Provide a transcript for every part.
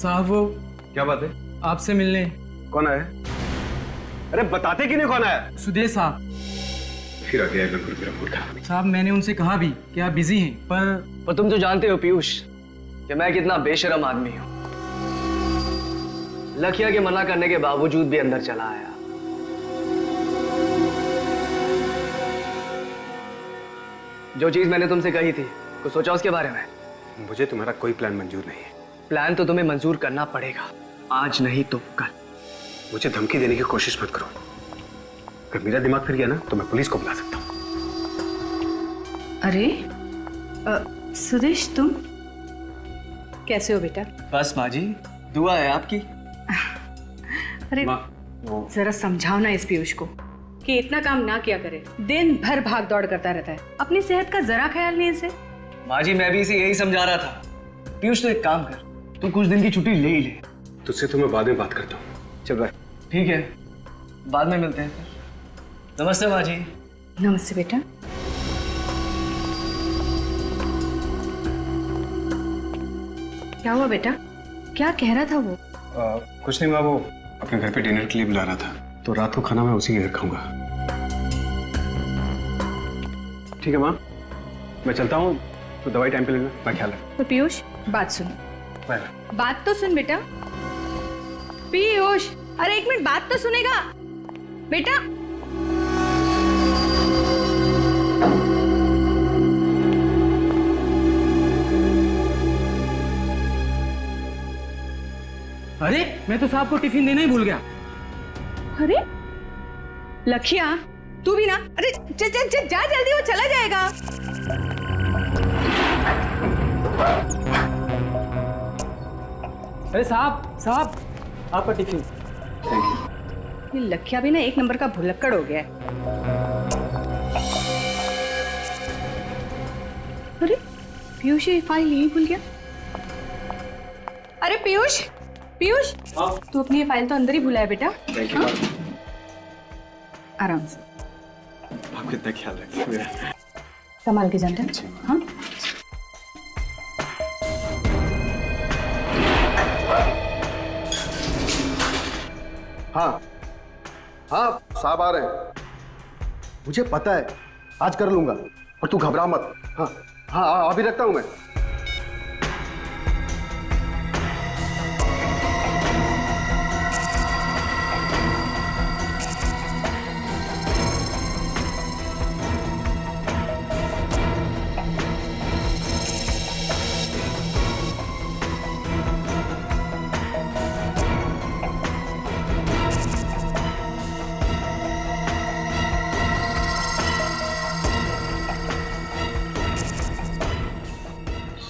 साहब वो क्या बात है? आपसे मिलने। कौन आया? अरे बताते कि नहीं कौन आया? सुदेश साहब। फिर आ गया बिल्कुल मेरा मुर्गा। साहब मैंने उनसे कहा भी कि आप बिजी हैं, पर तुम तो जानते हो पीयूष कि मैं कितना बेशरम आदमी हूं। लखिया के मना करने के बावजूद भी अंदर चला आया। जो चीज मैंने तुमसे कही थी, कुछ सोचा उसके बारे में? मुझे तुम्हारा कोई प्लान मंजूर नहीं है। प्लान तो तुम्हें मंजूर करना पड़ेगा, आज नहीं तो कल। मुझे धमकी देने की कोशिश मत करो। अगर मेरा दिमाग फिर गया ना तो मैं पुलिस को बुला सकता हूँ। अरे सुदेश, तुम कैसे हो बेटा? बस माँ जी, दुआ है आपकी। अरे जरा समझाओ ना इस पीयूष को कि इतना काम ना किया करे। दिन भर भाग दौड़ करता रहता है, अपनी सेहत का जरा ख्याल नहीं इसे। माँ जी मैं भी इसे यही समझा रहा था। पीयूष तो एक काम कर, तू कुछ दिन की छुट्टी ले ही ले। तुझसे तो मैं बाद में बात करता हूँ। चल भाई, ठीक है, बाद में मिलते हैं फिर। नमस्ते माँ जी। नमस्ते बेटा। क्या हुआ बेटा? क्या कह रहा था वो? कुछ नहीं माँ, वो अपने घर पे डिनर के लिए बुला रहा था, तो रात को खाना मैं उसी के घर खाऊंगा। ठीक है माँ, मैं चलता हूँ, तो दवाई टाइम पे लेना, मैं ख्याल रखूँ। तो पीयूष बात सुन। बाय। बात तो सुन बेटा। पीयूष, अरे एक मिनट, बात तो सुनेगा बेटा। अरे मैं तो साहब को टिफिन देना ही भूल गया। अरे लखिया, तू भी ना। अरे जा जल्दी, वो चला जाएगा। अरे साहब आपका टिफिन। ये लखिया भी ना एक नंबर का भुलक्कड़ हो गया है। अरे पीयूष ये फाइल यहीं भूल गया। अरे पीयूष, तू अपनी ये फाइल तो अंदर ही भूला है बेटा। हाँ? आराम से, आप कितना ख्याल रखिए मेरा। संभाल के जाना। हाँ हाँ हाँ, साहब आ रहे हैं। मुझे पता है, आज कर लूंगा, और तू घबरा मत। हाँ हाँ, अभी रखता हूं मैं।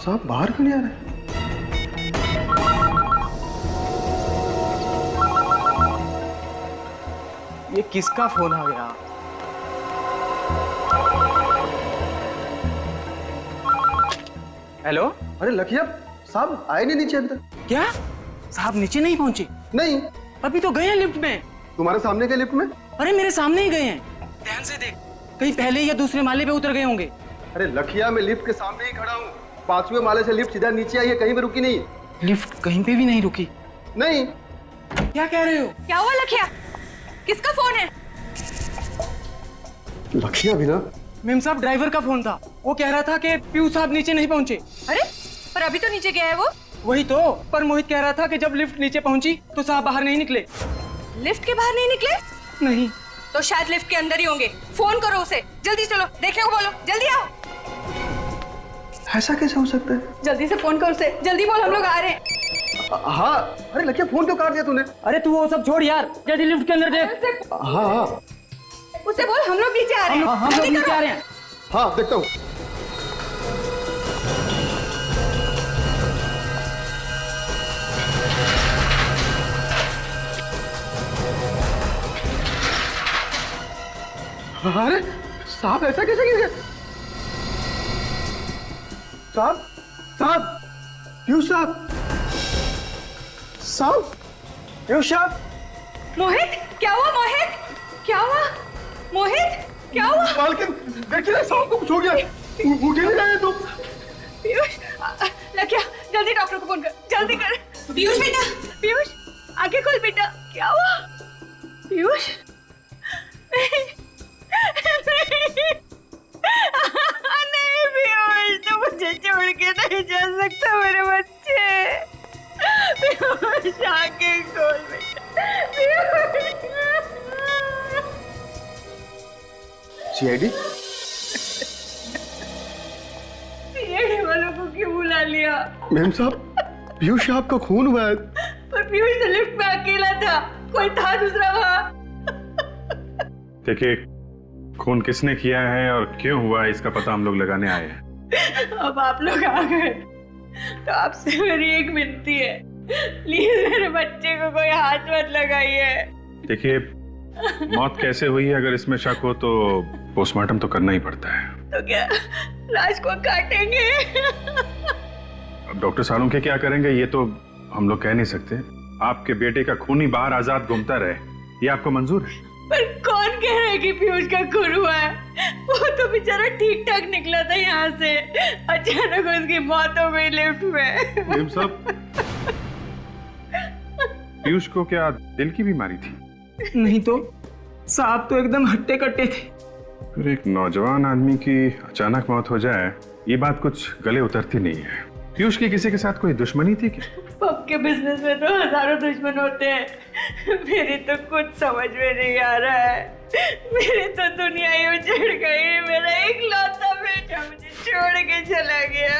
साहब बाहर क्यों नहीं आ रहे? ये किसका फोन आ गया? हेलो। अरे लखिया, साहब आए नहीं नीचे अंदर। क्या साहब नीचे नहीं पहुंचे? नहीं, अभी तो गए हैं लिफ्ट में। तुम्हारे सामने के लिफ्ट में? अरे मेरे सामने ही गए हैं। ध्यान से देख, कहीं पहले या दूसरे माले पे उतर गए होंगे। अरे लखिया, मैं लिफ्ट के सामने ही खड़ा हूँ। 5वें माले से लिफ्ट सीधा नीचे आई है, कहीं भी रुकी नहीं। लिफ्ट कहीं पे भी नहीं रुकी। नहीं। क्या कह रहे हो? क्या हुआ लखिया? किसका फोन है? लखिया भी ना? मेम साहब, ड्राइवर का फोन था। वो कह रहा था कि पीयूष साहब नीचे नहीं पहुंचे। अरे पर अभी तो नीचे गया है वो। वही तो, पर मोहित कह रहा था कि जब लिफ्ट नीचे पहुंची तो साहब बाहर नहीं निकले। लिफ्ट के बाहर नहीं निकले? नहीं तो शायद लिफ्ट के अंदर ही होंगे। फोन करो उसे, जल्दी चलो, देखने को बोलो, जल्दी आओ। ऐसा कैसे हो सकता है? जल्दी से फोन करो उसे, जल्दी बोल, हम लोग आ रहे हैं। हाँ। अरे लखिया, फोन क्यों काट दिया तूने? अरे तू वो सब छोड़ यार, जल्दी लिफ्ट के अंदर देख। हाँ हाँ उसे बोल हम लोग नीचे आ रहे हैं। हम लोग जल्दी नीचे करो। आ रहे हैं। हाँ, देखता हूँ। अरे साहब, ऐसा कैसे गिर गया? साहब, पीयूष साहब, पीयूष साहब। मोहित, क्या हुआ मोहित? क्या हुआ मोहित? क्या हुआ? मालकिन देखिए, साहब को कुछ हो गया। उठ ही नहीं रहे तुम। पीयूष, लखिया जल्दी डॉक्टर को फोन कर, जल्दी कर। पीयूष बेटा, पीयूष आंखें खोल बेटा। क्या हुआ पीयूष? नहीं पीयूष, तो मुझे छोड़ के नहीं जा सकता मेरे बच्चे। पीयूष आंखें खोल बेटा। सीआईडी? सीआईडी वालों को क्यों बुला लिया? मैम साहब, पीयूष आपका खून हुआ है। पर पीयूष तो लिफ्ट में अकेला था, कोई था दूसरा वहाँ। देखिए, खून किसने किया है और क्यों हुआ है इसका पता हम लोग लगाने आए हैं। अब आप लोग आ गए तो आपसे मेरी एक विनती है, प्लीज मेरे बच्चे को कोई हाथ मत लगाइए। देखिए, मौत कैसे हुई है अगर इसमें शक हो तो पोस्टमार्टम तो करना ही पड़ता है। तो क्या लाश को काटेंगे? अब डॉक्टर सालुंखे क्या करेंगे ये तो हम लोग कह नहीं सकते। आपके बेटे का खून ही बाहर आजाद घूमता रहे, ये आपको मंजूर है? पर कौन कह रहा है कि पीयूष का खून हुआ है? वो तो बेचारा ठीक ठाक निकला था यहाँ से, अचानक उसकी मौत हो गई लिफ्ट में। मैम साहब, पीयूष को क्या दिल की बीमारी थी? नहीं तो साहब तो एकदम हट्टे कट्टे थे। फिर एक नौजवान आदमी की अचानक मौत हो जाए ये बात कुछ गले उतरती नहीं है। पीयूष की किसी के साथ कोई दुश्मनी थी क्या? पब के बिजनेस में तो हजारों दुश्मन होते हैं, मेरी तो कुछ समझ में नहीं आ रहा है। मेरी तो दुनिया ही उजड़ गई, मेरा इकलौता बेटा मुझे छोड़ के चला गया।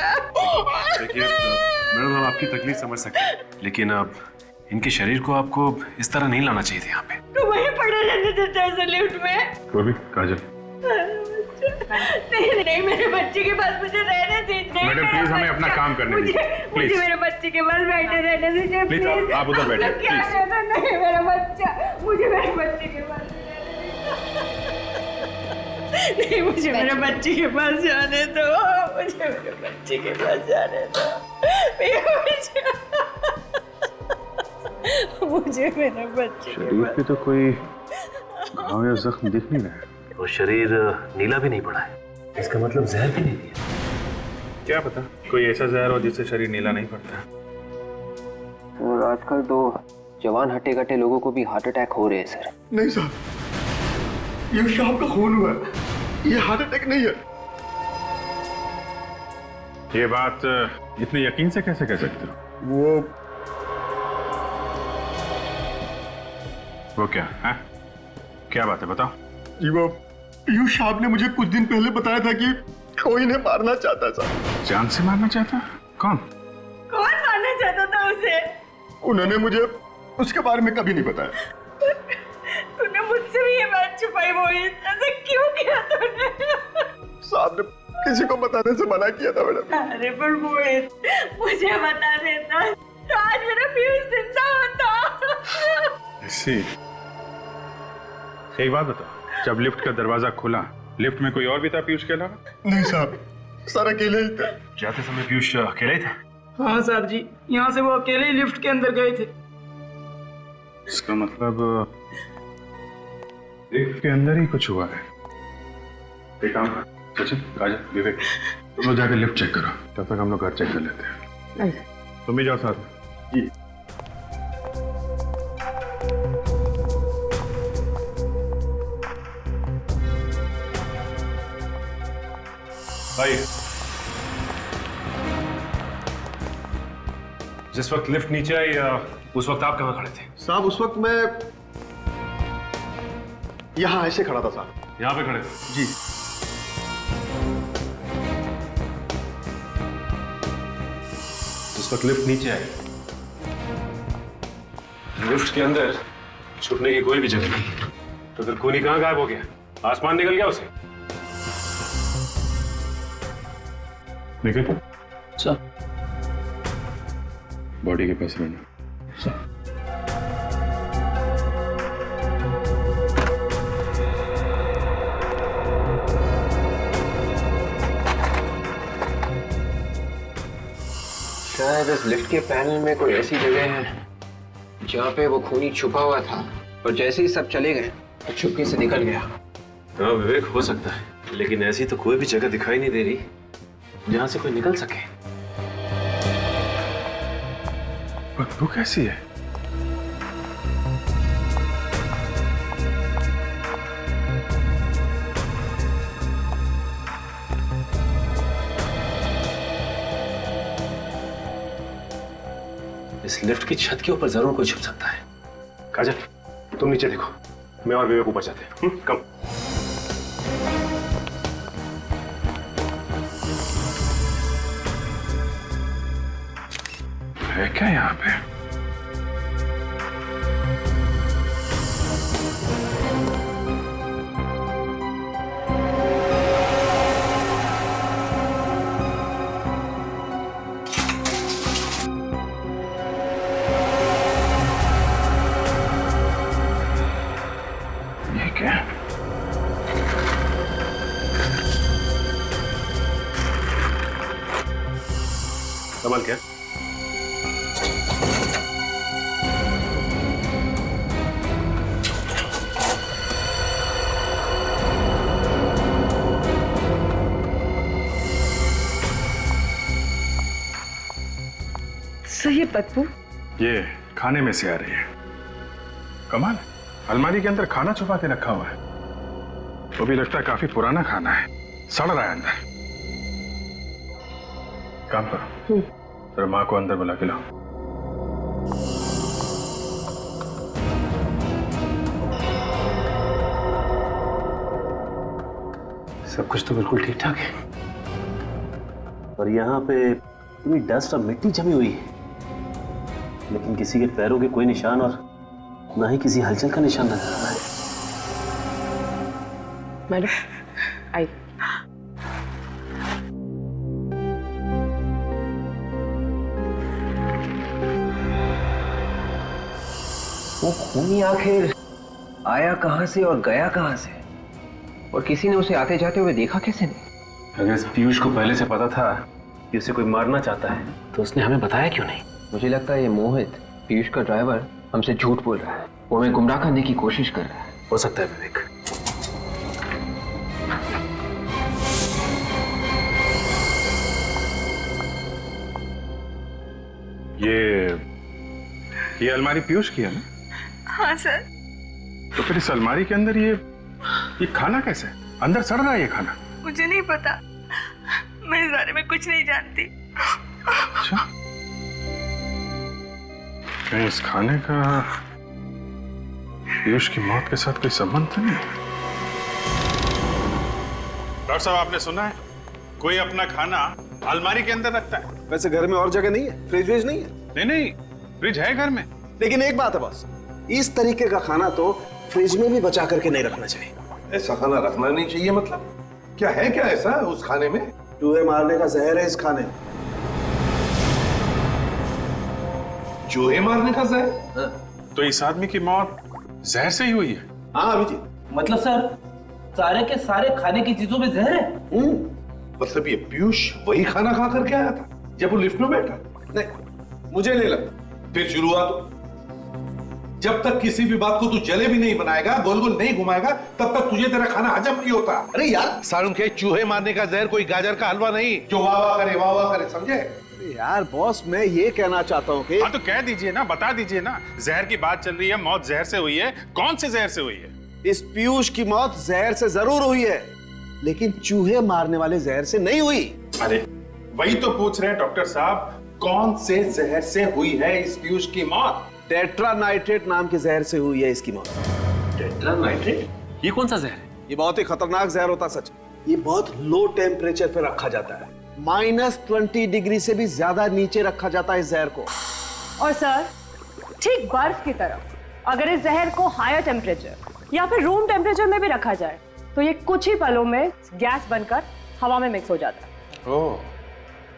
देखिए मैडम, हम आपकी तकलीफ समझ सकते हैं, लेकिन अब इनके शरीर को आपको इस तरह नहीं लाना चाहिए था यहाँ पे। तो वहीं पड़े रहने देते ऐसे लिफ्ट में। वो भी काजल, नहीं नहीं, मेरे बच्चे के पास मुझे रहने दीजिए। मैडम प्लीज हमें अपना काम करने दीजिए मुझे प्लीज। मेरे बच्चे के पास बैठे रहने दीजिए प्लीज, आप उधर बैठिए, क्या प्लीज। कहना? नहीं मेरा बच्चा, मुझे मेरे बच्चे के पास नहीं, मुझे मेरे बच्चे के पास जाने दो, मुझे मेरे बच्चे के पास जाने दो। मुझे मेरे बच्चे के शरीर पे तो कोई घाव या जख्म दिख नहीं रहा है। और शरीर नीला भी नहीं पड़ा है, इसका मतलब जहर भी नहीं दिया। क्या पता कोई ऐसा जहर हो जिससे शरीर नीला नहीं पड़ता। और आजकल तो जवान हट्टे कट्टे लोगों को भी हार्ट अटैक हो रहे हैं सर। नहीं साहब, ये शाम का खून हुआ है, ये हार्ट अटैक नहीं है। ये बात इतने यकीन से कैसे कह सकते हो? वो क्या है? क्या बात है बताओ। जी वो पीयूष साहब ने मुझे कुछ दिन पहले बताया था कि कोई इन्हें मारना चाहता था। जान से मारना चाहता? कौन? कौन मारना चाहता था उसे? उन्होंने मुझे उसके बारे में कभी नहीं बताया। तूने मुझसे भी ये बात छुपाई मोहित, ऐसा क्यों किया तूने? साहब ने किसी को बताने से मना किया था मैडम। अरे पर मोहित, मुझे बता देता तो आज मेरा पीयूष जिंदा होता। ऐसी एक बात बताओ, जब लिफ्ट का दरवाजा खुला लिफ्ट में कोई और भी था पीयूष के अलावा? नहीं साहब, सर अकेले ही थे। जाते समय पीयूष अकेला ही था? हाँ साहब जी, यहाँ से वो अकेले ही लिफ्ट के अंदर गए थे। इसका मतलब लिफ्ट के अंदर ही कुछ हुआ है। एक काम कर, सचिन, काजल, विवेक, तुम लोग जाकर लिफ्ट चेक करो, तब तक हम लोग घर चेक कर लेते हैं। तुम भी जाओ साथ में। जी। भाई, जिस वक्त लिफ्ट नीचे आई उस वक्त आप कहाँ खड़े थे? साहब उस वक्त मैं यहाँ ऐसे खड़ा था साहब। यहाँ पे खड़े थे? जी। जिस वक्त लिफ्ट नीचे आई, लिफ्ट के अंदर छुपने की कोई भी जगह नहीं, तो फिर खूनी कहाँ गायब हो गया? आसमान निकल गया उसे? निकल सर, बॉडी के पास रहना। शायद इस लिफ्ट के पैनल में कोई ऐसी जगह है जहाँ पे वो खूनी छुपा हुआ था और जैसे ही सब चले गए तो चुपके से निकल गया। हाँ विवेक, हो सकता है, लेकिन ऐसी तो कोई भी जगह दिखाई नहीं दे रही जहां से कोई निकल सके। बदबू कैसी है? इस लिफ्ट की छत के ऊपर जरूर कोई छुप सकता है। काजल, तुम नीचे देखो, मैं और विवेक ऊपर जाते हैं। कम। है क्या यहाँ पे? ये क्या? कमाल क्या? सही है बदबू। ये खाने में से आ रही है। कमाल है, अलमारी के अंदर खाना छुपा के रखा हुआ है। वो भी लगता है काफी पुराना खाना है, सड़ रहा है अंदर। काम करो, जरा माँ को अंदर बुला के लाओ। सब कुछ तो बिल्कुल ठीक ठाक है, पर यहाँ पे पूरी डस्ट और मिट्टी जमी हुई है, लेकिन किसी के पैरों के कोई निशान और ना ही किसी हलचल का निशान नजर आ रहा है। मैडम आई। वो खूनी आखिर आया कहां से और गया कहां से, और किसी ने उसे आते जाते हुए देखा कैसे नहीं? अगर इस पीयूष को पहले से पता था कि उसे कोई मारना चाहता है, तो उसने हमें बताया क्यों नहीं? मुझे लगता है ये मोहित, पीयूष का ड्राइवर, हमसे झूठ बोल रहा है। वो हमें गुमराह करने की कोशिश कर रहा है। हो सकता है विवेक। ये अलमारी पीयूष की है ना? हाँ सर। तो फिर इस अलमारी के अंदर ये खाना कैसे? अंदर सड़ रहा है ये खाना। मुझे नहीं पता, मैं इस बारे में कुछ नहीं जानती। अच्छा, कहीं इस खाने का पीयूष की मौत के साथ कोई संबंध तो नहीं? डॉक्टर साहब, आपने सुना है कोई अपना खाना अलमारी के अंदर रखता है? वैसे घर में और जगह नहीं है, फ्रिज व्रिज नहीं है। नहीं नहीं, फ्रिज है घर में। लेकिन एक बात है बॉस, इस तरीके का खाना तो फ्रिज में भी बचा करके नहीं रखना चाहिए। ऐसा खाना रखना नहीं चाहिए मतलब? क्या है, क्या ऐसा उस खाने में? चूहे मारने का जहर है इस खाने में। चूहे मारने का जहर? तो इस आदमी की मौत जहर से ही हुई है? हाँ अभिजीत। मतलब सर, सारे के सारे खाने की चीजों में जहर है? मतलब ये पीयूष वही खाना खा करके आया था जब वो लिफ्ट में बैठा? नहीं, मुझे नहीं लगता। फिर शुरुआत, जब तक किसी भी बात को तू जलेबी नहीं बनाएगा, गोल गोल नहीं घुमाएगा, तब तक तुझे तेरा खाना हजम नहीं होता। अरे यार, सारुण के चूहे मारने का जहर कोई गाजर का हलवा नहीं जो वाह वाह करे, समझे? यार बॉस, मैं ये कहना चाहता हूँ कि हाँ तो कह दीजिए ना, बता दीजिए ना। जहर की बात चल रही है, मौत जहर से हुई है। कौन से जहर से हुई है? इस पीयूष की मौत जहर से जरूर हुई है, लेकिन चूहे मारने वाले जहर से नहीं हुई। अरे वही तो पूछ रहे हैं डॉक्टर साहब, कौन से जहर से हुई है इस पीयूष की मौत? टेट्रानाइट्रेट नाम के जहर से हुई है इसकी मौत। टेट्रानाइट्रेट? ये कौन सा जहर है? ये बहुत ही खतरनाक जहर होता सच। ये बहुत लो टेम्परेचर पे रखा जाता है, -20 डिग्री से भी ज्यादा नीचे रखा जाता है इस जहर को। और सर, ठीक बर्फ की तरह अगर इस जहर को हायर टेम्परेचर या फिर रूम टेम्परेचर में भी रखा जाए तो ये कुछ ही पलों में गैस बनकर हवा में मिक्स हो जाता है। ओह,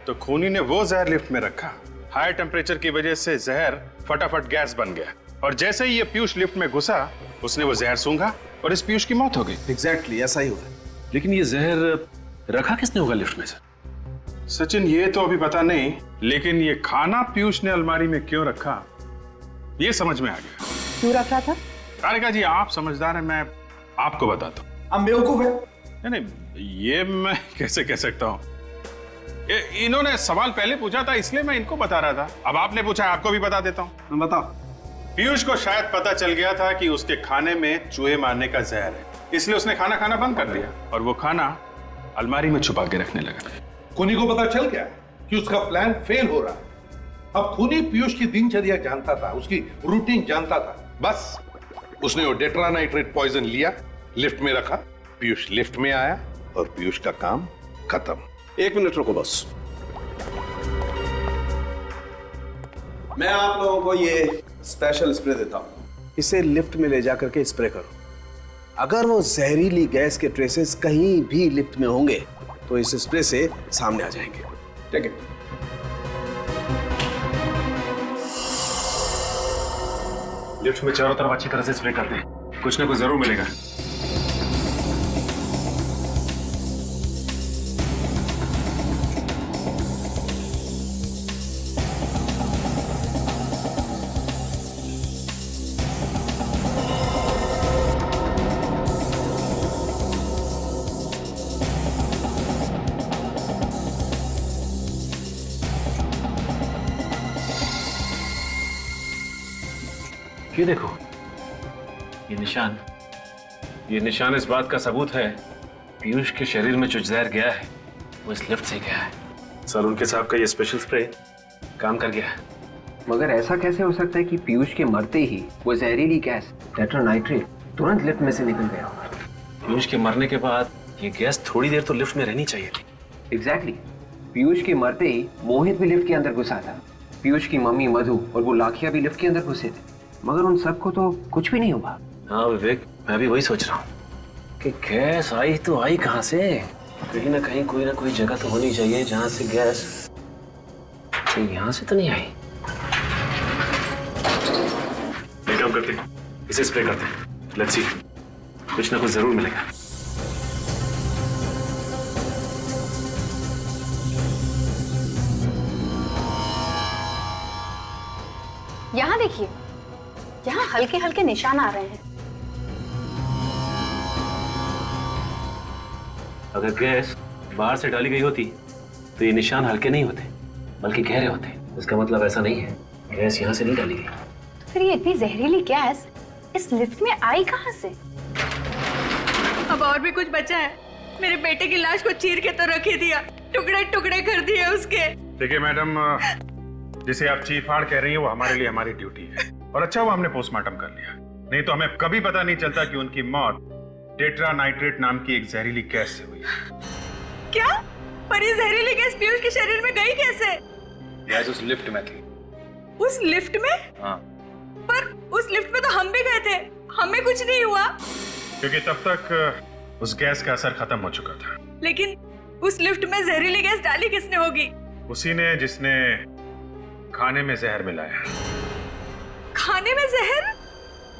तो खूनी ने वो जहर लिफ्ट में रखा, हाई टेम्परेचर की वजह से जहर फटाफट गैस बन गया, और जैसे ही ये पीयूष लिफ्ट में घुसा, उसने वो जहर सूंघा और इस पीयूष की मौत हो गई। एग्जैक्टली ऐसा ही हुआ। लेकिन ये जहर रखा किसने होगा लिफ्ट में सर? सचिन, ये तो अभी पता नहीं, लेकिन ये खाना पीयूष ने अलमारी में क्यों रखा, ये समझ में आ गया। क्यों रख रहा था? तारिका जी, आप समझदार हैं, मैं आपको बताता हूँ। अब बेवकूफ है। नहीं, ये मैं कैसे कह सकता हूँ? इन्होंने सवाल पहले पूछा था, इसलिए मैं इनको बता रहा था। अब आपने पूछा, आपको भी बता देता हूँ। बताओ। पीयूष को शायद पता चल गया था कि उसके खाने में चूहे मारने का जहर है, इसलिए उसने खाना खाना बंद कर दिया और वो खाना अलमारी में छुपा के रखने लगा। खूनी को पता चल गया कि उसका प्लान फेल हो रहा है। अब खूनी पीयूष की दिनचर्या जानता था, उसकी रूटीन जानता था। बस उसने वो डेट्रानाइट्रेट पॉइजन लिया, लिफ्ट में रखा, पीयूष लिफ्ट में आया और पीयूष का काम खत्म। 1 मिनट रुको बॉस। मैं आप लोगों को ये स्पेशल स्प्रे देता हूं, इसे लिफ्ट में ले जाकर के स्प्रे करो। अगर वो जहरीली गैस के ट्रेसेस कहीं भी लिफ्ट में होंगे तो इस स्प्रे से सामने आ जाएंगे। ठीक है? लिफ्ट में चारों तरफ अच्छी तरह से स्प्रे कर दे, कुछ ना कुछ जरूर मिलेगा। ये देखो, ये निशान इस बात का सबूत है पीयूष के शरीर में जो जहर गया है वो इस लिफ्ट से गया है। सलून के साहब का ये स्पेशल स्प्रे काम कर गया है। मगर ऐसा कैसे हो सकता है कि पीयूष के मरते ही वो जहरीली गैस टेट्रानाइट्रेट तुरंत लिफ्ट में से निकल गया होगा? पीयूष के मरने के बाद ये गैस थोड़ी देर तो लिफ्ट में रहनी चाहिए थी। एग्जैक्टली। पीयूष के मरते ही मोहित भी लिफ्ट के अंदर घुसा था, पीयूष की मम्मी मधु और वो लाखिया भी लिफ्ट के अंदर घुसे थे, मगर उन सबको तो कुछ भी नहीं हुआ। हाँ विवेक, मैं भी वही सोच रहा हूँ कि गैस आई तो आई कहाँ से? कहीं ना कहीं कोई ना कोई जगह तो होनी चाहिए जहाँ से गैस, यहाँ से तो नहीं आई। एक काम करते हैं, इसे स्प्रे करते हैं। लेट्स सी, कुछ ना कुछ जरूर मिलेगा। यहाँ देखिए, यहाँ हल्के हल्के निशान आ रहे हैं। अगर गैस बाहर से डाली गई होती तो ये निशान हल्के नहीं होते बल्कि गहरे होते। इसका मतलब ऐसा नहीं है गैस यहाँ से नहीं डाली गई। तो फिर ये इतनी जहरीली गैस इस लिफ्ट में आई कहाँ से? अब और भी कुछ बचा है। मेरे बेटे की लाश को चीर के तो रख ही दिया, टुकड़े टुकड़े कर दिए उसके। देखिए मैडम, जिसे आप चीर फाड़ कह रही हैं वो हमारे लिए हमारी ड्यूटी है, और अच्छा हुआ हमने पोस्टमार्टम कर लिया, नहीं तो हमें कभी पता नहीं चलता कि उनकी मौत टेट्रानाइट्रेट नाम की एक जहरीली गैस से हुई। क्या? पर ये जहरीली गैस पीयूष के शरीर में गई कैसे? गैस उस लिफ्ट में थी। उस लिफ्ट में? हाँ। पर उस लिफ्ट में तो हम भी गए थे, हमें कुछ नहीं हुआ। क्योंकि तब तक उस गैस का असर खत्म हो चुका था। लेकिन उस लिफ्ट में जहरीली गैस डाली किसने होगी? उसी ने जिसने खाने में जहर मिलाया। खाने में जहर?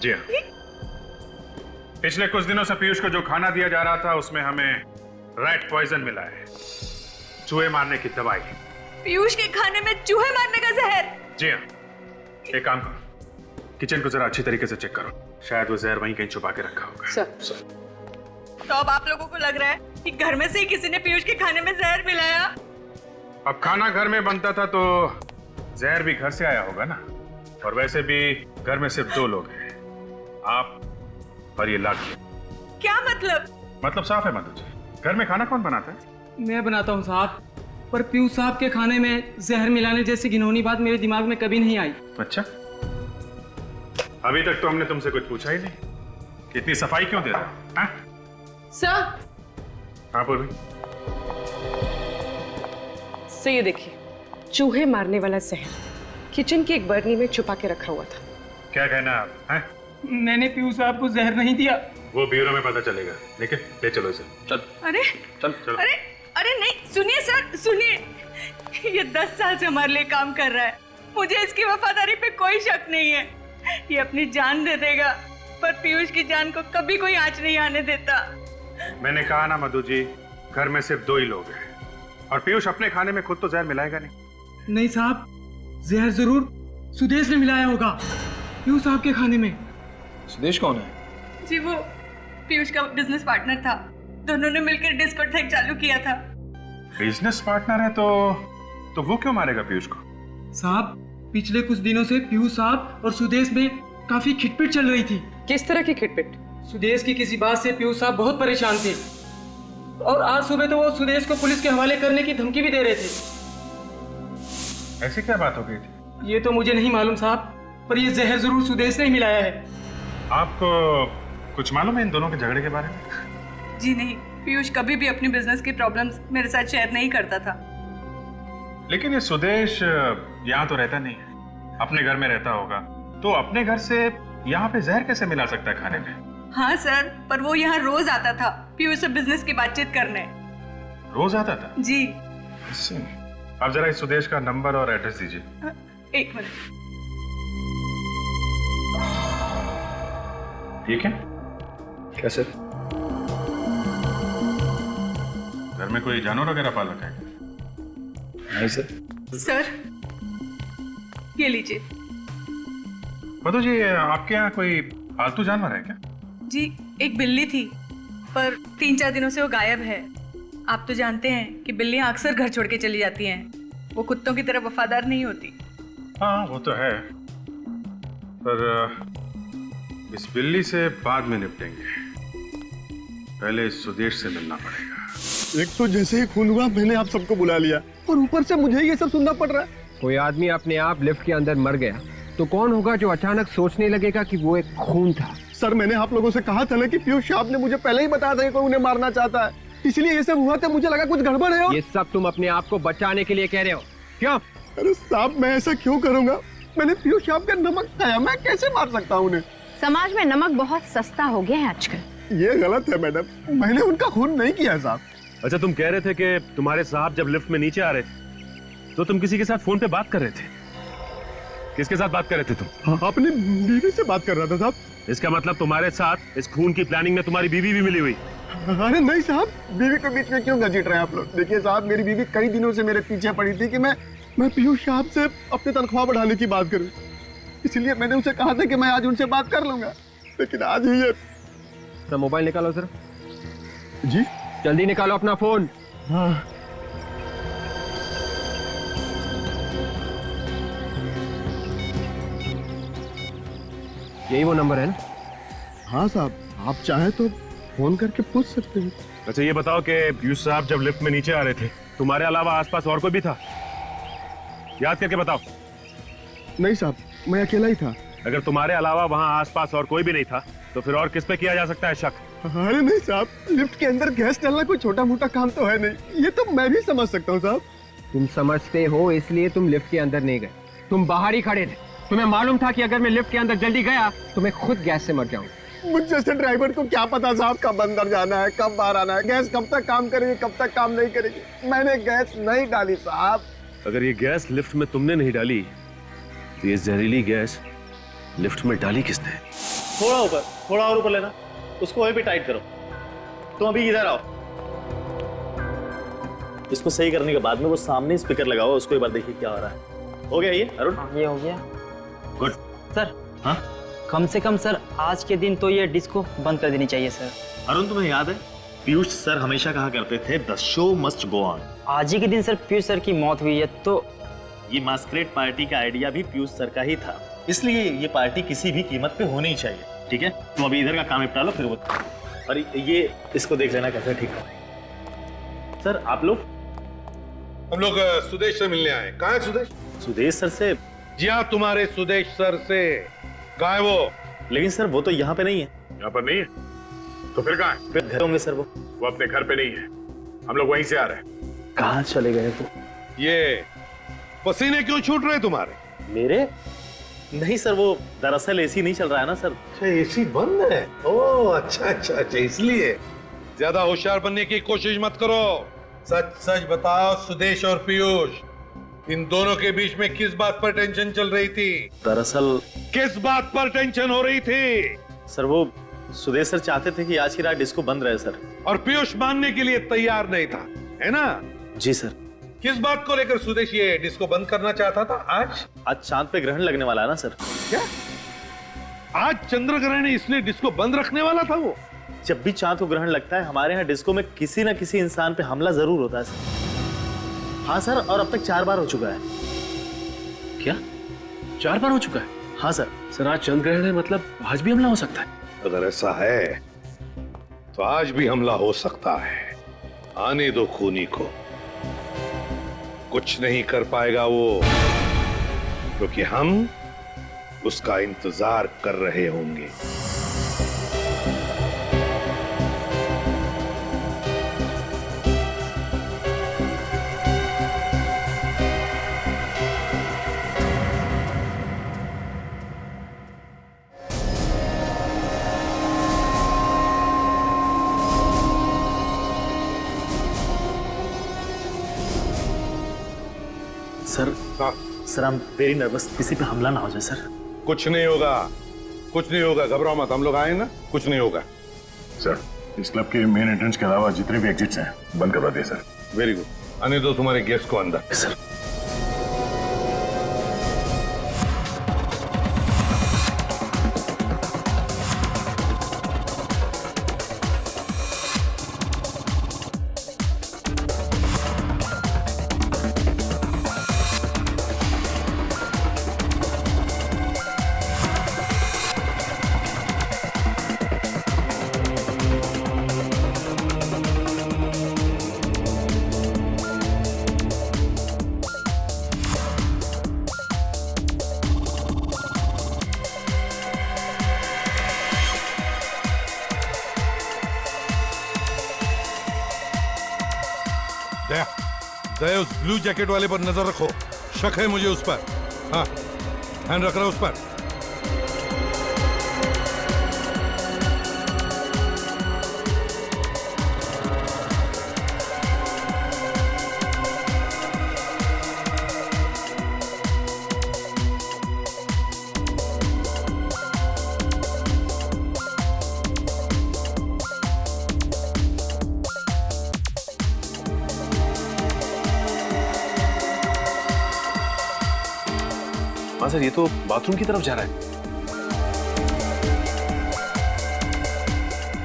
जी हाँ। पिछले कुछ दिनों से पीयूष को जो खाना दिया जा रहा था उसमें हमें रैट पॉइजन मिला है, चूहे मारने की दवाई। पीयूष के खाने में चूहे मारने का जहर? जी हाँ। एक काम करो, किचन को जरा अच्छी तरीके से चेक करो, शायद वो जहर वहीं कहीं छुपा के रखा होगा। सर। तो अब आप लोगों को लग रहा है कि घर में से ही किसी ने पीयूष के खाने में जहर मिलाया? अब खाना घर में बनता था तो जहर भी घर से आया होगा ना, और वैसे भी घर में सिर्फ 2 लोग हैं, आप और ये लाखी। क्या मतलब? मतलब साफ है मधु जी, घर में खाना कौन बनाता है? मैं बनाता हूँ साहब, पर पीयूष साहब के खाने में जहर मिलाने जैसी घिनौनी बात मेरे दिमाग में कभी नहीं आई। अच्छा, अभी तक तो हमने तुमसे कुछ पूछा ही नहीं, इतनी सफाई क्यों दे रहे हो? सर। हाँ पूर्वी। सर ये देखिए, चूहे मारने वाला जहर किचन की एक बर्नी में छुपा के रखा हुआ था। क्या कहना है आप? हैं? मैंने पीयूष साहब को जहर नहीं दिया। वो ब्यूरो में पता चलेगा, लेकिन ले चलो इसे। चल। अरे चल चलो। अरे नहीं, सुनिए सर, सुनिए। ये 10 साल से हमारे लिए काम कर रहा है, मुझे इसकी वफादारी पे कोई शक नहीं है। ये अपनी जान दे देगा, पर पीयूष की जान को कभी कोई आंच नहीं आने देता। मैंने कहा ना मधु जी, घर में सिर्फ 2 ही लोग हैं, और पीयूष अपने खाने में खुद तो जहर मिलाएगा नहीं। नहीं साहब, जहर जरूर सुदेश ने मिलाया होगा पीयूष साहब के खाने में। सुदेश कौन है? जी वो पीयूष का बिजनेस पार्टनर था, दोनों ने मिलकर डिस्कोथेक चालू किया था। बिजनेस पार्टनर है तो वो क्यों मारेगा पीयूष को? साहब, पिछले कुछ दिनों से पीयूष साहब और सुदेश में काफी खिटपिट चल रही थी। किस तरह की खिटपिट? सुदेश की किसी बात से पीयूष साहब बहुत परेशान थे और आज सुबह तो वो सुदेश को पुलिस के हवाले करने की धमकी भी दे रहे थे। ऐसी क्या बात हो गई थी? ये तो मुझे नहीं मालूम साहब, पर ये जहर जरूर सुदेश ने ही मिलाया है। आपको कुछ मालूम है इन दोनों के झगड़े के बारे में? जी नहीं, पीयूष कभी भी अपनी बिजनेस की प्रॉब्लम्स मेरे साथ शेयर नहीं करता था। लेकिन ये सुदेश यहाँ तो रहता नहीं है, अपने घर में रहता होगा, तो अपने घर से यहाँ पे जहर कैसे मिला सकता है खाने में? हाँ सर, पर वो यहाँ रोज आता था पीयूष से बिजनेस की बातचीत करने। रोज आता था? जी। आप जरा इस सुदेश का नंबर और एड्रेस दीजिए। एक मिनट। ठीक है। कैसे? घर में कोई जानवर वगैरह पाल रखा है? नहीं सर। सर ये लीजिए। बतो जी, आपके यहाँ कोई पालतू जानवर है क्या? जी एक बिल्ली थी, पर 3-4 दिनों से वो गायब है। आप तो जानते हैं कि बिल्लियां अक्सर घर छोड़ के चली जाती हैं, वो कुत्तों की तरह वफादार नहीं होती। हाँ वो तो है, पर इस बिल्ली से बाद में निपटेंगे, पहले इस सुदेश से मिलना पड़ेगा। एक तो जैसे ही खून हुआ मैंने आप सबको बुला लिया और ऊपर से मुझे ये सब सुनना पड़ रहा है। कोई आदमी अपने आप लिफ्ट के अंदर मर गया तो कौन होगा जो अचानक सोचने लगेगा कि वो एक खून था? सर मैंने आप लोगों से कहा था ना कि पीयूष साहब ने मुझे पहले ही बताया था कि कोई उन्हें मारना चाहता है, इसलिए ये सब हुआ था। मुझे लगा कुछ गड़बड़ है। ये सब तुम अपने आप को बचाने के लिए कह रहे हो क्यों? अरे साहब मैं ऐसा क्यों करूंगा? मैंने पीयूष साहब का नमक खाया, मैं कैसे मार सकता हूँ उन्हें? समाज में नमक बहुत सस्ता हो गया है आजकल। ये गलत है मैडम, मैंने उनका खून नहीं किया साहब। अच्छा, तुम कह रहे थे कि तुम्हारे साहब जब लिफ्ट में नीचे आ रहे थे तो तुम किसी के साथ फोन पे बात कर रहे थे। किसके साथ बात कर रहे थे तुम? अपनी बीवी से बात कर रहा था साहब। इसका मतलब तुम्हारे साथ इस खून की प्लानिंग में तुम्हारी बीवी भी मिली हुई? अरे नहीं साहब, बीवी के बीच में क्यों घसीट रहे हैं आप लोग? देखिए साहब, मेरी बीवी कई दिनों से मेरे पीछे पड़ी थी कि मैं पीयूष साहब से अपनी तनख्वाह बढ़ाने की बात करूं, इसलिए मैंने उनसे कहा था कि मैं आज उनसे बात कर लूंगा, लेकिन आज ही ये। अपना मोबाइल निकालो सर। जी जल्दी निकालो अपना फोन। हाँ। यही वो नंबर है ना? हाँ साहब, आप चाहें तो फोन करके पूछ सकते हैं। अच्छा ये बताओ कि पीयूष साहब जब लिफ्ट में नीचे आ रहे थे तुम्हारे अलावा आसपास और कोई भी था? याद करके बताओ। नहीं साहब, मैं अकेला ही था। अगर तुम्हारे अलावा वहाँ आसपास और कोई भी नहीं था तो फिर और किस पे किया जा सकता है शक? अरे नहीं साहब, लिफ्ट के अंदर गैस डालना कोई छोटा मोटा काम तो है नहीं, ये तो मैं भी समझ सकता हूँ साहब। तुम समझते हो इसलिए तुम लिफ्ट के अंदर नहीं गए, तुम बाहर ही खड़े थे। तुम्हें मालूम था कि अगर मैं लिफ्ट के अंदर जल्दी गया तो मैं खुद गैस से मर जाऊंगा। मुझ जैसे ड्राइवर को क्या पता साहब कब अंदर जाना है, कब बाहर आना है, गैस कब तक काम करेगी, कब तक काम नहीं करेगी। मैंने गैस नहीं डाली साहब। अगर ये गैस लिफ्ट में तुमने नहीं डाली तो ये जहरीली गैस लिफ्ट में डाली किसने? थोड़ा और ऊपर लेना, उसको वहीं पे टाइट करो। तुम अभी इधर आओ, इसको सही करने के बाद में वो सामने स्पीकर लगाओ, उसको एक बार देखिए क्या हो रहा है। हो गया ये अरुण? ये हो गया। गुड सर हाँ कम से कम सर आज के दिन तो ये डिस्को बंद कर देनी चाहिए सर। अरुण, तुम्हें याद है पीयूष सर हमेशा कहा करते थे the show must go on. आज ही के दिन सर पीयूष सर की मौत हुई है, तो ये मास्करेड पार्टी का आइडिया भी पीयूष सर का ही था, इसलिए ये पार्टी किसी भी कीमत पे होनी ही चाहिए। ठीक है, तुम अभी इधर का काम निपटा लो, फिर वो और ये इसको देख लेना कैसे ठीक है। सर आप लोग? हम लोग सुदेश से मिलने आए। कहाँ है सुदेश? सुदेश सर से? जी हाँ, तुम्हारे सुदेश सर से। कहाँ है वो? लेकिन सर वो तो यहाँ पे नहीं है। यहाँ पर नहीं है तो फिर कहाँ है? फिर घर होंगे सर। वो अपने घर पे नहीं है, हम लोग वहीं से आ रहे हैं। कहाँ चले गए वो? ये पसीने क्यों छूट रहे तुम्हारे? मेरे? नहीं सर, वो दरअसल एसी नहीं चल रहा है ना सर। अच्छा एसी बंद है? ओह अच्छा, इसलिए। ज्यादा होशियार बनने की कोशिश मत करो, सच सच बताओ सुदेश और पीयूष, इन दोनों के बीच में किस बात पर टेंशन चल रही थी? दरअसल किस बात पर टेंशन हो रही थी? सर वो सुदेश सर चाहते थे कि आज की रात डिस्को बंद रहे सर। और पीयूष मानने के लिए तैयार नहीं था, है ना? जी सर। किस बात को लेकर सुदेश ये डिस्को बंद करना चाहता था? आज चांद पे ग्रहण लगने वाला है ना सर। क्या आज चंद्र ग्रहण है इसलिए डिस्को बंद रखने वाला था वो? जब भी चांद को ग्रहण लगता है हमारे यहाँ डिस्को में किसी न किसी इंसान पे हमला जरूर होता है सर। हाँ सर, और अब तक 4 बार हो चुका है। क्या 4 बार हो चुका है? हाँ सर। सर आज चंद्र ग्रहण है, मतलब आज भी हमला हो सकता है। अगर ऐसा है तो आज भी हमला हो सकता है। आने दो खूनी को, कुछ नहीं कर पाएगा वो, क्योंकि हम उसका इंतजार कर रहे होंगे। Sir sir, I'm very nervous, किसी पे हमला ना हो जाए सर। कुछ नहीं होगा, कुछ नहीं होगा, घबराओ मत, हम लोग आए ना, कुछ नहीं होगा। सर इस क्लब के मेन एंट्रेंस के अलावा जितने भी एग्जिट्स हैं बंद करवा दिए सर। वेरी गुड, आने दो तुम्हारे गेस्ट को अंदर। सर दया, उस ब्लू जैकेट वाले पर नजर रखो, शक है मुझे उस पर। हाँ, ध्यान रख रहा उस पर। हाँ सर, ये तो बाथरूम की तरफ जा रहा है।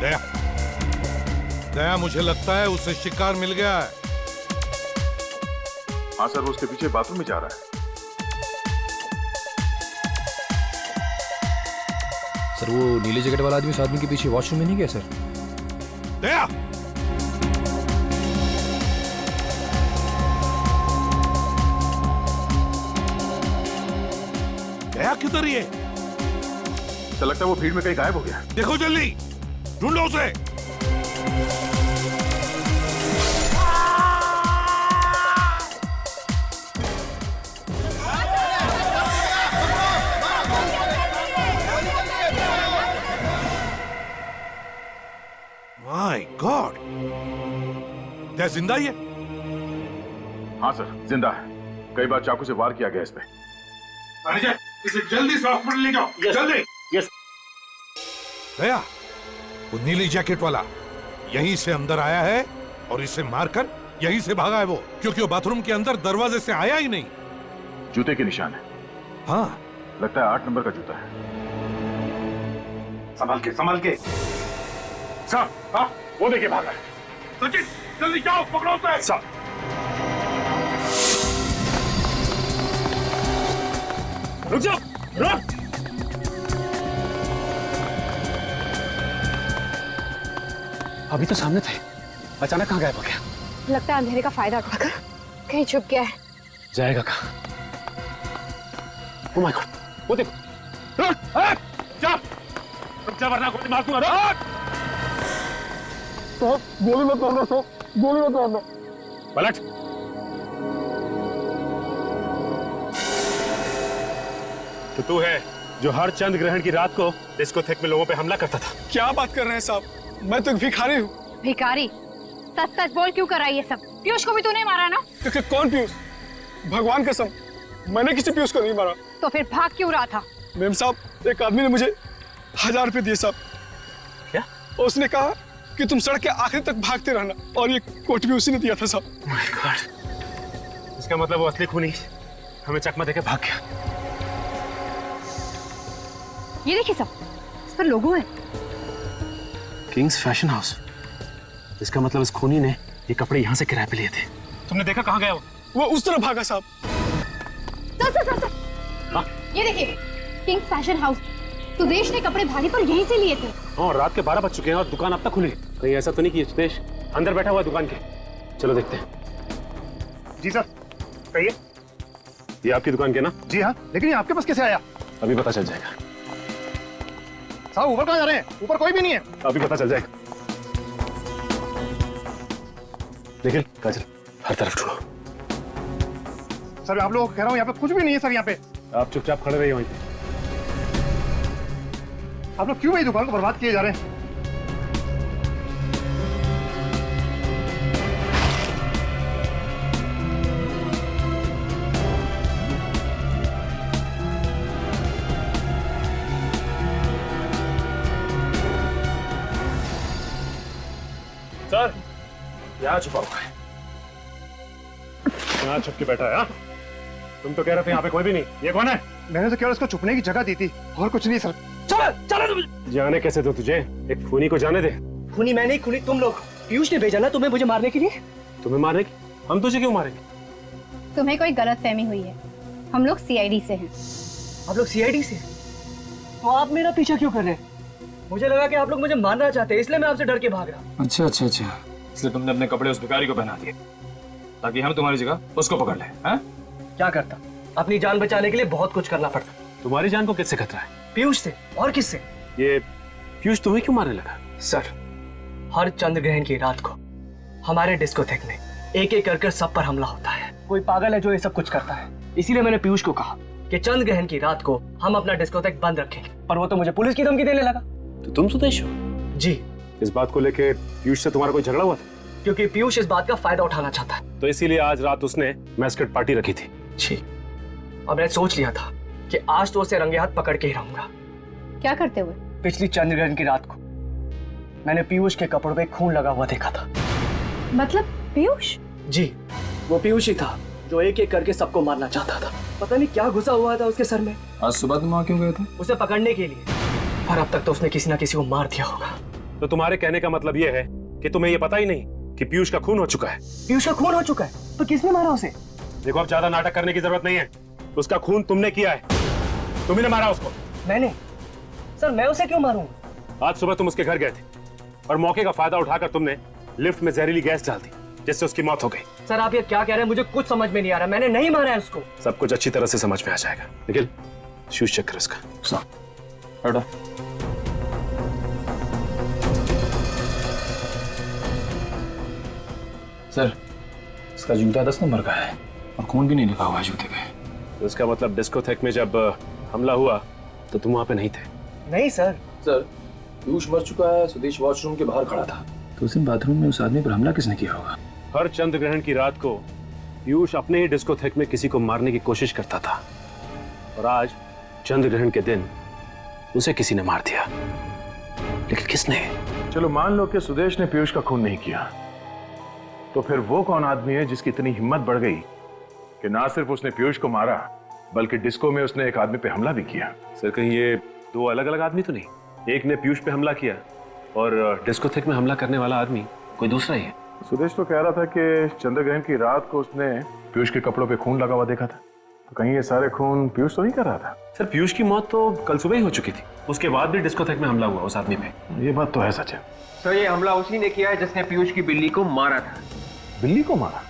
दया, दया, मुझे लगता है उसे शिकार मिल गया है। हाँ सर, वो उसके पीछे बाथरूम में जा रहा है। सर वो नीले जैकेट वाला आदमी उस आदमी के पीछे वॉशरूम में नहीं गया सर? दया, दया किधर ही है? तो लगता है वो भीड़ में कहीं गायब हो गया। देखो जल्दी, ढूंढो उसे। माय गॉड, क्या जिंदा ही है? हाँ सर, जिंदा है। कई बार चाकू से वार किया गया इस पे। मैनेजर, इसे जल्दी से हॉस्पिटल ले जाओ। जल्दी। यस। दया, वो नीली जैकेट वाला यहीं से अंदर आया है और इसे मारकर यहीं से भागा है वो, क्योंकि वो बाथरूम के अंदर दरवाजे से आया ही नहीं। जूते के निशान है। हाँ, लगता है 8 नंबर का जूता है। संभाल के, संभाल के। सर, हाँ, वो देखिए भागा है। सचिन, जल्दी जाओ, पकड़ो उसे। सर। रुक जाओ, रुक। अभी तो सामने थे, अचानक कहाँ गायब हो गया? लगता है अंधेरे का फायदा उठाकर कहीं छुप गया है। जाएगा कहाँ? ओह माय गॉड, वो देखो। रुक जा वरना गोली मार दूंगा। तो गोली मत मारना, तो गोली मत मारना। पलट। तो तू है जो हर चंद्र ग्रहण की रात को डिस्कोथेक में लोगों पे हमला करता था। क्या बात कर रहे हैं साहब, मैं तो भिखारी हूँ। भिखारी? सच सच बोल, क्यों करा ये सब? पीयूष को भी तूने मारा ना? क्योंकि कौन पीयूष? भगवान कसम, मैंने किसी पीयूष को नहीं मारा। तो फिर भाग क्यों रहा था? मेम साहब, एक आदमी ने मुझे 1000 रुपए दिए साहब। क्या? उसने कहा कि तुम सड़क के आखिरी तक भागते रहना, और ये कोट भी उसी ने दिया था साहब। माय गॉड, इसका मतलब वो असली खूनी हमें चकमा देकर भाग गया। ये देखिए सब, इस पर लोगो है। Kings fashion house. इसका मतलब इस खूनी ने ये कपड़े यहाँ से किराए पे लिए थे। तुमने देखा कहाँ गया वो? वो उस तरफ भागा साहब। सर ये देखिए, किंग्स फैशन हाउस। सुदेश ने कपड़े भारी पर यहीं से लिए थे। हाँ, रात के 12 बज चुके हैं और दुकान अब तक खुली। कहीं ऐसा तो नहीं कि सुदेश अंदर बैठा हुआ है दुकान के? चलो देखते हैं। जी सर, कहिए। ये आपकी दुकान के ना? जी हाँ, लेकिन ये आपके पास कैसे आया? अभी पता चल जाएगा। साहब ऊपर कहाँ जा रहे हैं? ऊपर कोई भी नहीं है। अभी पता चल जाएगा। निखिल, काजल, हर तरफ ढूंढो। सर आप लोग कह रहा हूँ यहाँ पे कुछ भी नहीं है सर। यहाँ पे आप चुपचाप खड़े रहिए वहीं पे। आप लोग क्यों मेरी दुकान को बर्बाद किए जा रहे हैं? सर, यहाँ छुपा हुआ है। यहाँ छुप के बैठा है। हाँ? तुम तो कह रहे थे यहाँ पे कोई भी नहीं। ये कौन है? मैंने तो केवल इसको छुपने की जगह दी थी और कुछ नहीं सर। चलो तुम। जाने कैसे दो तुझे? एक खूनी को जाने दे। खूनी मैं नहीं, खूनी तुम लोग। पीयूष ने भेजा ना तुम्हें मुझे मारने के लिए। तुम्हें मारने की? हम तुझे क्यों मारेंगे? तुम्हें कोई गलतफहमी हुई है। हम लोग सीआईडी से हैं। आप लोग सीआईडी से? तो आप मेरा पीछा क्यों कर रहे हैं? मुझे लगा कि आप लोग मुझे मारना चाहते हैं, इसलिए मैं आपसे डर के भाग रहा। अच्छा, इसलिए तुमने अपने कपड़े उस भिखारी को पहना दिए ताकि हम तुम्हारी जगह उसको पकड़ लें। हाँ? क्या करता? अपनी जान बचाने के लिए बहुत कुछ करना पड़ता। तुम्हारी जान को किससे खतरा है? पीयूष से। और किससे? ये पीयूष तुम्हें क्यों मारने लगा? सर, हर चंद्र ग्रहण की रात को हमारे डिस्कोथेक में एक एक कर सब पर हमला होता है। कोई पागल है जो ये सब कुछ करता है। इसीलिए मैंने पीयूष को कहा कि चंद्र ग्रहण की रात को हम अपना डिस्कोथेक बंद रखेंगे, पर वो तो मुझे पुलिस की धमकी देने लगा। तो तुम सुदेश हो? जी। इस बात को लेके पीयूष से तुम्हारा कोई झगड़ा हुआ था? क्योंकि पीयूष इस बात का फायदा उठाना चाहता है, तो इसीलिए आज रात उसने मैस्कट पार्टी रखी थी। जी, और मैंने सोच लिया था कि आज तो उसे रंगे हाथ पकड़ के ही रहूंगा। क्या करते हुए? पिछली चंद्र ग्रहण की रात को मैंने पीयूष के कपड़ों पे खून लगा हुआ देखा था। मतलब पीयूष? जी, वो पीयूष ही था जो एक एक करके सबको मारना चाहता था। पता नहीं क्या घुसा हुआ था उसके सर में। आज सुबह तुम वहां क्यों गए थे? उसे पकड़ने के लिए, पर अब तक तो उसने किसी ना किसी को मार दिया होगा। तो तुम्हारे कहने का मतलब ये है कि तुम्हें ये पता ही नहीं कि पीयूष का खून हो चुका है? पीयूष का खून हो चुका है? तो किसने मारा उसे? देखो, अब ज्यादा नाटक करने की जरूरत नहीं है। उसका खून तुमने किया है। तुमने मारा उसको। मैंने? सर, मैं उसे क्यों मारूंगा? आज सुबह तुम उसके घर गए थे और मौके का फायदा उठाकर तुमने लिफ्ट में जहरीली गैस डाल दी, जिससे उसकी मौत हो गई। सर, आप ये क्या कह रहे हैं? मुझे कुछ समझ में नहीं आ रहा। मैंने नहीं मारा है उसको। सब कुछ अच्छी तरह से समझ में आ जाएगा। निखिल, शूज चेक कर इसका। हटो। सर, इसका जूता 10 नंबर का है और खून भी नहीं लिखा हुआ है जूते पे। तो इसका मतलब डिस्कोथेक में जब हमला हुआ तो तुम वहां पे नहीं थे? नहीं सर। सर, पीयूष मर चुका है। सुदेश वॉशरूम के बाहर खड़ा था, तो उस दिन बाथरूम में उस आदमी पर हमला किसने किया होगा? हर चंद्र ग्रहण की रात को पीयूष अपने ही डिस्कोथेक में किसी को मारने की कोशिश करता था, और आज चंद्र ग्रहण के दिन उसे किसी ने मार दिया। लेकिन किसने? चलो मान लो कि सुदेश ने पीयूष का खून नहीं किया, तो फिर वो कौन आदमी है जिसकी इतनी हिम्मत बढ़ गई कि ना सिर्फ उसने पीयूष को मारा बल्कि डिस्को में उसने एक आदमी पे हमला भी किया? सर, कहीं ये दो अलग अलग आदमी तो नहीं? एक ने पीयूष पे हमला किया और डिस्कोथेक में हमला करने वाला आदमी कोई दूसरा ही है। सुदेश तो कह रहा था कि चंद्र ग्रहण की रात को उसने पीयूष के कपड़ों पे खून लगा हुआ देखा था, तो कहीं ये सारे खून पीयूष तो नहीं कर रहा था? सर, पीयूष की मौत तो कल सुबह ही हो चुकी थी, उसके बाद भी डिस्कोथेक में हमला हुआ उस आदमी पे। ये बात तो है सच है। सर, ये हमला उसी ने किया है जिसने पीयूष की बिल्ली को मारा था। बिल्ली को मारा?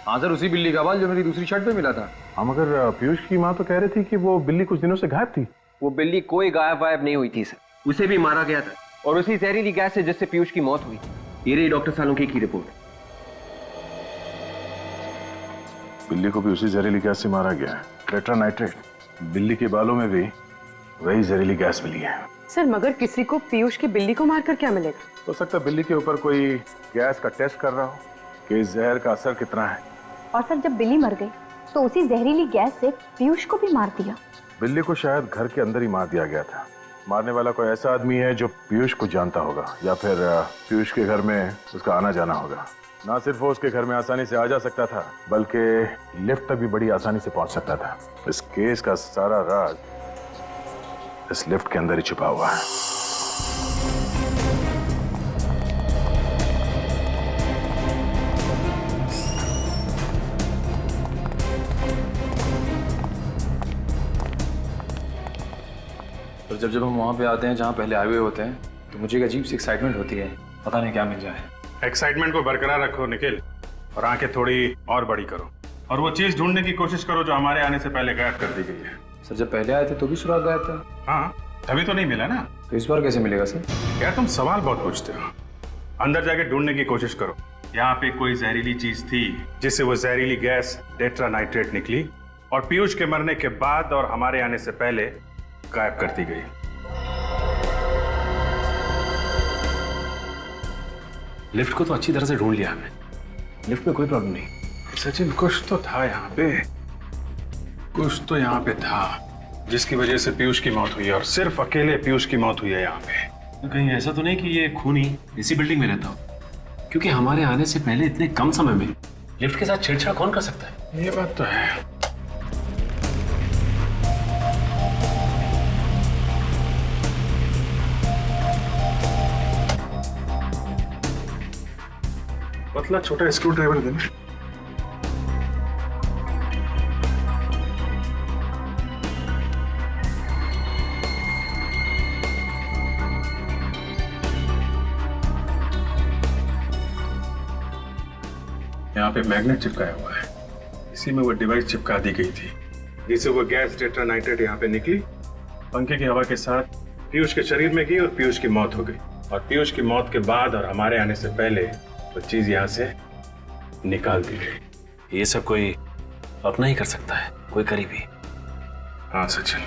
हाँ सर, उसी बिल्ली का बाल जो मेरी दूसरी शर्ट पे मिला था। हाँ, मगर पीयूष की माँ तो कह रही थी कि वो बिल्ली कुछ दिनों से गायब थी। वो बिल्ली कोई गायब वायब नहीं हुई थी सर, उसे भी मारा गया था, और उसी जहरीली गैस से जिससे पीयूष की मौत हुई। ये रही डॉक्टर सालुंखे की रिपोर्ट। बिल्ली को भी उसी जहरीली गैस से मारा गया है, टेट्रा नाइट्रेट। बिल्ली के बालों में भी वही जहरीली गैस मिली है। सर, मगर किसी को पीयूष की बिल्ली को मारकर क्या मिलेगा? हो सकता है बिल्ली के ऊपर कोई गैस का टेस्ट कर रहा हो कि इस जहर का असर कितना है। और सर, जब बिल्ली मर गई तो उसी जहरीली गैस से पीयूष को भी मार दिया। बिल्ली को शायद घर के अंदर ही मार दिया गया था। मारने वाला कोई ऐसा आदमी है जो पीयूष को जानता होगा, या फिर पीयूष के घर में उसका आना जाना होगा। ना सिर्फ वो उसके घर में आसानी से आ जा सकता था, बल्कि लिफ्ट तक भी बड़ी आसानी से पहुंच सकता था। इस केस का सारा राज इस लिफ्ट के अंदर ही छुपा हुआ है। पर जब जब हम वहाँ पे आते हैं जहाँ पहले आए हुए होते हैं तो मुझे एक अजीब सी एक्साइटमेंट होती है, पता नहीं क्या मिल जाए। एक्साइटमेंट को बरकरार रखो निखिल, और आंखें थोड़ी और बड़ी करो और वो चीज ढूंढने की कोशिश करो जो हमारे आने से पहले गायब कर दी गई है। सर जब पहले आए थे तो भी सुराग गायब था। हाँ, तभी तो नहीं मिला ना। तो इस बार कैसे मिलेगा सर? यार तुम सवाल बहुत पूछते हो। अंदर जाके ढूंढने की कोशिश करो। यहाँ पे कोई जहरीली चीज थी जिससे वो जहरीली गैस टेट्रा नाइट्रेट निकली और पीयूष के मरने के बाद और हमारे आने से पहले गायब कर दी गई। लिफ्ट को तो अच्छी तरह से ढूंढ लिया हमने, लिफ्ट में कोई प्रॉब्लम नहीं। सचिन कुछ तो था यहाँ पे, कुछ तो यहाँ पे था जिसकी वजह से पीयूष की मौत हुई है, और सिर्फ अकेले पीयूष की मौत हुई है यहाँ पे। कहीं ऐसा तो नहीं कि ये खूनी इसी बिल्डिंग में रहता हो? क्योंकि हमारे आने से पहले इतने कम समय में लिफ्ट के साथ छेड़छाड़ कौन कर सकता है? ये बात तो है। पतला छोटा स्क्रू ड्राइवर देना। यहाँ पे मैग्नेट चिपकाया हुआ है, इसी में वो डिवाइस चिपका दी गई थी जिससे वो गैस टेट्रा नाइट्रेट यहाँ पे निकली, पंखे की हवा के साथ पीयूष के शरीर में गई और पीयूष की मौत हो गई। और पीयूष की मौत के बाद और हमारे आने से पहले वो चीज यहाँ से निकाल दी गई। ये सब कोई अपना ही कर सकता है, कोई करीबी? हाँ सचिन,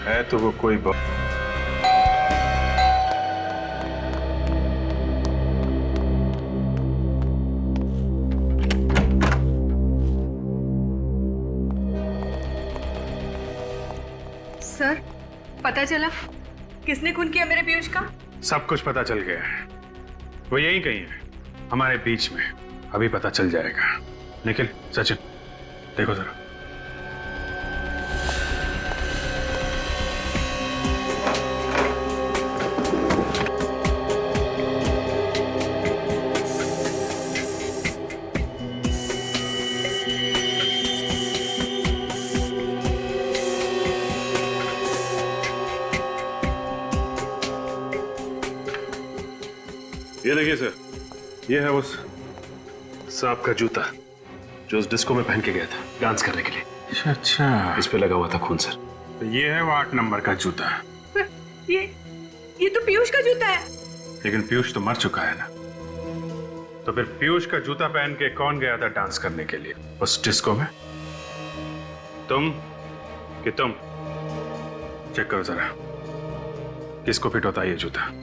है तो वो कोई सर, पता चला किसने खून किया मेरे पीयूष का? सब कुछ पता चल गया है। वो यही कहीं है हमारे बीच में, अभी पता चल जाएगा। निखिल, सचिन, देखो जरा। ये देखिए सर, ये है उस सांप का जूता जो उस डिस्को में पहन के गया था डांस करने के लिए। अच्छा, इस पे लगा हुआ था खून सर। तो ये है वो 8 नंबर का जूता। ये तो पीयूष का जूता है। लेकिन पीयूष तो मर चुका है ना, तो फिर पीयूष का जूता पहन के कौन गया था डांस करने के लिए उस डिस्को में? तुम कि तुम? चेक करो जरा किसको फिट होता है ये जूता।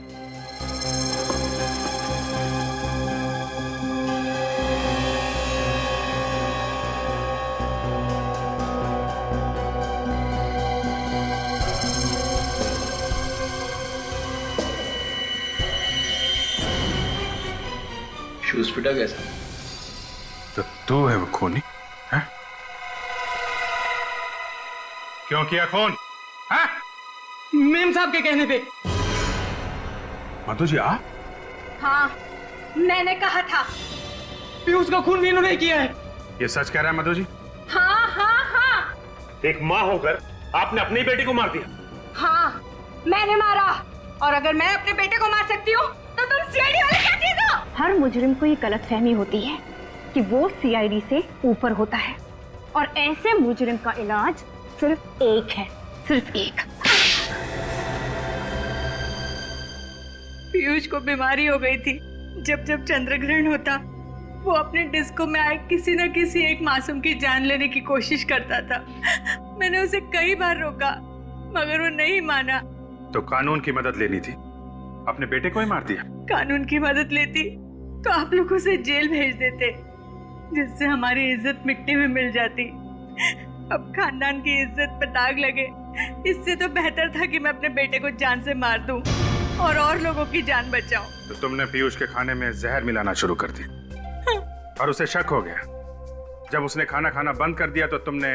शूज फिटा कैसा? तो तू है वो खूनी है? क्यों किया खून? है? मेम साहब के कहने पे। मधु जी आप? हाँ, मैंने कहा था। पीयूष का खून भी इन्होंने किया है। ये सच कह रहा है मधु जी? हाँ हाँ हाँ। एक माँ होकर आपने अपनी बेटी को मार दिया। हाँ, मैंने मारा। और अगर मैं अपने बेटे को मार सकती हूँ तो तुम सीआईडी वाले क्या चीज हो? हर मुजरिम को ये गलतफहमी होती है कि वो सीआईडी से ऊपर होता है, और ऐसे मुजरिम का इलाज सिर्फ एक है, सिर्फ एक। पीयूष को बीमारी हो गई थी। जब जब चंद्र ग्रहण होता वो अपने डिस्को में आए किसी न किसी एक मासूम की जान लेने की कोशिश करता था। मैंने उसे कई बार रोका मगर वो नहीं माना। तो कानून की मदद लेनी थी, अपने बेटे को ही मार दिया। कानून की मदद लेती तो आप लोग उसे जेल भेज देते, जिससे हमारी इज्जत मिट्टी में मिल जाती। अब खानदान की इज्जत पर दाग लगे, इससे तो बेहतर था कि मैं अपने बेटे को जान से मार दूं और लोगों की जान बचाऊं। तो तुमने पीयूष के खाने में जहर मिलाना शुरू कर दी और उसे शक हो गया। जब उसने खाना खाना बंद कर दिया तो तुमने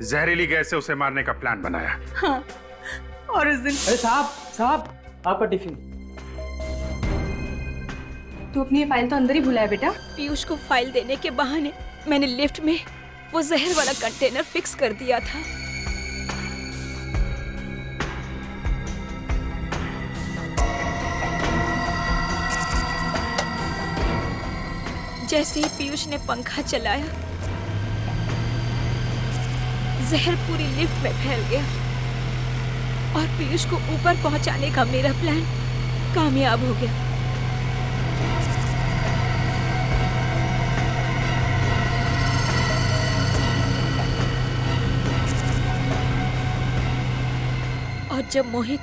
जहरीली गैस से उसे मारने का प्लान बनाया। हाँ, और उस दिन। अरे साहब आपका टिफिन। तू अपनी ये फाइल तो अंदर ही भुलाया बेटा। पीयूष को फाइल देने के बहाने मैंने लिफ्ट में वो जहर वाला कंटेनर फिक्स कर दिया था। जैसे ही पीयूष ने पंखा चलाया, जहर पूरी लिफ्ट में फैल गया और पीयूष को ऊपर पहुंचाने का मेरा प्लान कामयाब हो गया। और जब मोहित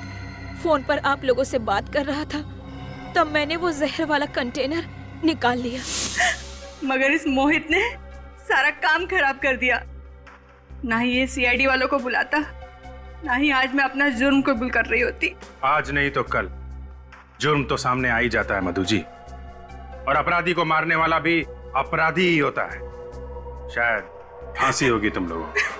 फोन पर आप लोगों से बात कर रहा था, तब मैंने वो जहर वाला कंटेनर निकाल लिया। मगर इस मोहित ने सारा काम खराब कर दिया। ना ही ये सीआईडी वालों को बुलाता, ना ही आज मैं अपना जुर्म कबूल कर रही होती। आज नहीं तो कल जुर्म तो सामने आ ही जाता है मधु जी, और अपराधी को मारने वाला भी अपराधी ही होता है। शायद फांसी होगी तुम लोगों को।